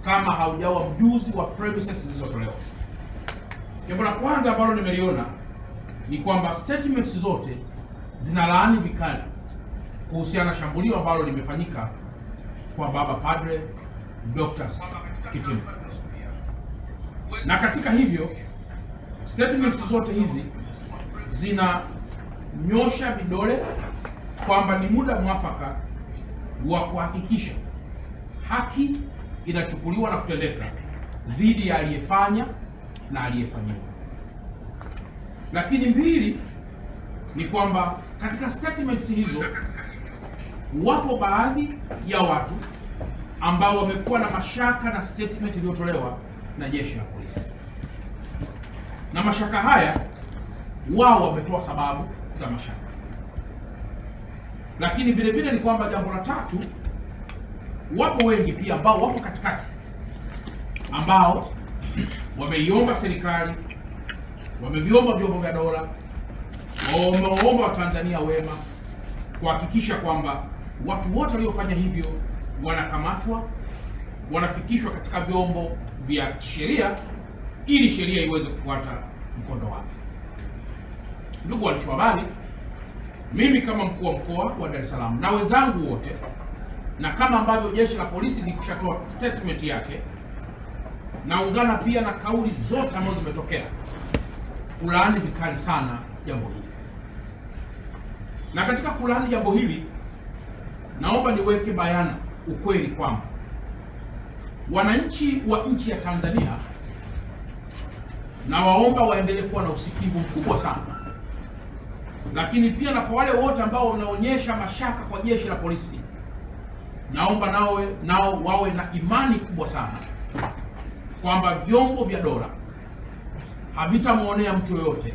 kama haujawa mjuzi wa premises zilizotolewa. Jambo la kwanza ambalo nimeliona ni kwamba statements zote zinalaani vikali kuhusiana na shambulio ambalo limefanyika kwa baba Padre Dr. Kitima. Na katika hivyo statements zote hizi zinanyosha vidole kwamba ni muda mwafaka wa kuhakikisha haki inachukuliwa na kutendeka dhidi ya aliyefanya na aliyefanyiwa. Lakini mbili ni kwamba katika statements hizo wapo baadhi ya watu ambao wamekuwa na mashaka na statement iliyotolewa na jeshi la polisi. Na mashaka haya wao wametoa sababu za mashaka. Lakini vile vile ni kwamba jambo la tatu, wapo wengi pia ambao wapo katikati ambao wameiomba serikali, wameviomba vyombo vya dola, wameomba Watanzania wema kuhakikisha kwamba watu wote waliofanya hivyo wanakamatwa, wanafikishwa katika vyombo vya sheria ili sheria iweze kufuata mkondo wake. Ndugu waandishi wa habari, mimi kama mkuu wa mkoa wa Dar es Salaam na wenzangu wote, na kama ambavyo jeshi la polisi likushatoa statement yake, naungana pia na kauli zote ambazo zimetokea kulaani vikali sana jambo hili. Na katika kulaani jambo hili, naomba niweke bayana ukweli kwamba wananchi wa nchi ya Tanzania na waomba waendelee kuwa na usikivu mkubwa sana. Lakini pia na kwa wale wote ambao wanaonyesha mashaka kwa jeshi la polisi, naomba nao wawe na imani kubwa sana kwamba vyombo vya dola havitamuonea mtu yoyote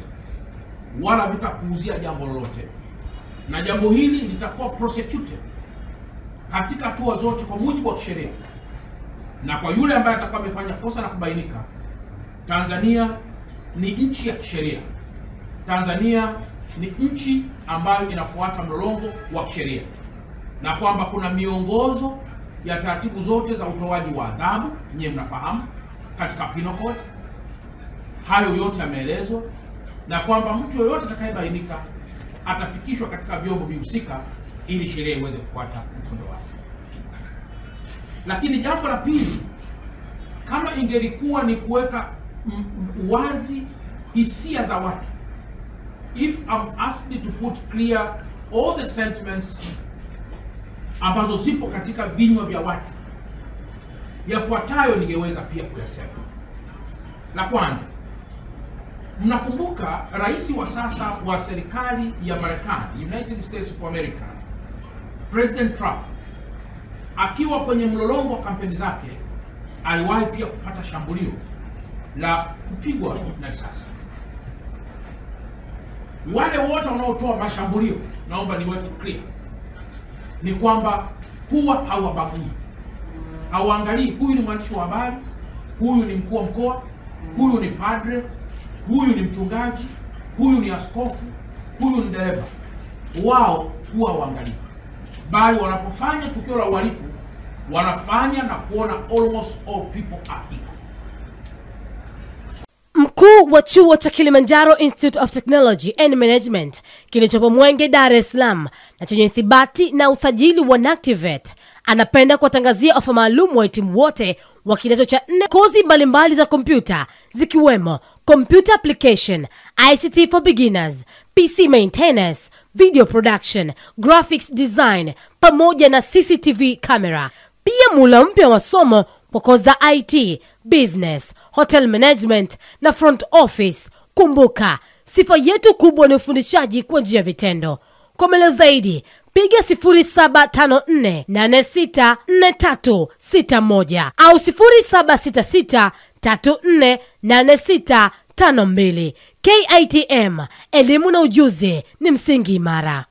wala havitapuuzia jambo lolote, na jambo hili litakuwa prosecuted katika hatua zote kwa mujibu wa kisheria. Na kwa yule ambaye atakuwa amefanya kosa na kubainika, Tanzania ni nchi ya kisheria. Tanzania ni nchi ambayo inafuata mlolongo wa kisheria, na kwamba kuna miongozo ya taratibu zote za utoaji wa adhabu, nyewe mnafahamu, katika penal code. Hayo yote yameelezwa, na kwamba mtu yoyote atakayebainika atafikishwa katika vyombo vihusika ili sheria iweze kufuata mkondo wake. Lakini jambo la pili, kama ingelikuwa ni kuweka wazi hisia za watu, if I'm asked to put clear all the sentiments ambazo zipo katika vinywa vya watu, yafuatayo ningeweza pia kuyasema. La kwanza, mnakumbuka rais wa sasa wa serikali ya Marekani, United States of America, President Trump, akiwa kwenye mlolongo wa kampeni zake, aliwahi pia kupata shambulio la kupigwa na risasi. Wale wote wanaotoa mashambulio, naomba niweke clear, ni kwamba huwa hawabagui. Hawaangalii huyu ni mwandishi wa habari, huyu ni mkuu wa mkoa, huyu ni padre, huyu ni mchungaji, huyu ni askofu, huyu ni dereva. Wao huwa hawaangalii, bali wanapofanya tukio la uhalifu wanafanya na kuona almost all people are equal. Mkuu wa chuo cha Kilimanjaro Institute of Technology and Management kilichopo Mwenge, Dar es Salaam, na chenye ithibati na usajili wa NACTIVATE, anapenda kuwatangazia ofa maalum wahitimu wote wa kidato cha 4 kozi mbalimbali za kompyuta, zikiwemo computer application, ICT for beginners, PC maintenance, video production, graphics design, pamoja na CCTV camera. Pia mula mpya wa somo kwa kozi za IT, business, hotel management na front office. Kumbuka, sifa yetu kubwa ni ufundishaji kwa njia ya vitendo. Kwa maelezo zaidi, piga 0754464361 au 0766348652. KITM, elimu na ujuzi ni msingi imara.